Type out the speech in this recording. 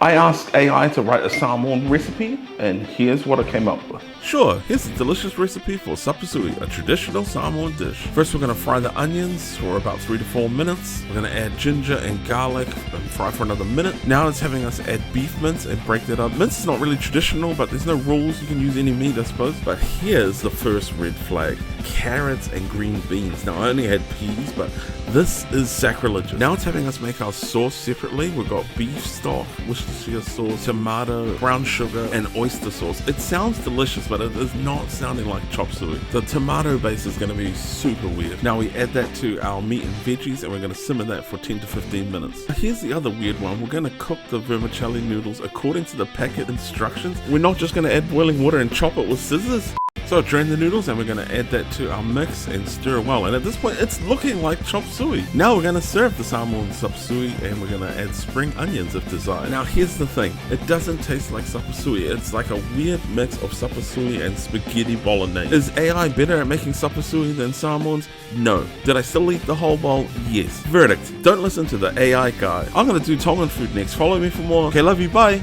I asked AI to write a Samoan recipe, and here's what I came up with. Sure, here's a delicious recipe for Sapasui, a traditional Samoan dish. First, we're going to fry the onions for about 3 to 4 minutes. We're going to add ginger and garlic and fry for another minute. Now it's having us add beef mince and break that up. Mince is not really traditional, but there's no rules. You can use any meat, I suppose. But here's the first red flag. Carrots and green beans. Now, I only had peas, but this is sacrilegious. Now it's having us make our sauce separately. We've got beef stock, Worcestershire sauce, tomato, brown sugar, and oyster sauce. It sounds delicious, but it is not sounding like Chopsuey. The tomato base is going to be super weird. Now we add that to our meat and veggies, and we're going to simmer that for 10 to 15 minutes. Here's the other weird one. We're going to cook the vermicelli noodles according to the packet instructions. We're not just going to add boiling water and chop it with scissors. So drain the noodles, and we're going to add that to our mix and stir well. And at this point, it's looking like Chopsuey. Now we're going to serve the Samoan Sapasui, and we're going to add spring onions if desired. Now here's the thing. It doesn't taste like Sapasui. It's like a weird mix of Sapasui and spaghetti bolognese. Is AI better at making Sapasui than Samoans? No. Did I still eat the whole bowl? Yes. Verdict. Don't listen to the AI guy. I'm going to do Tongan food next. Follow me for more. Okay, love you. Bye.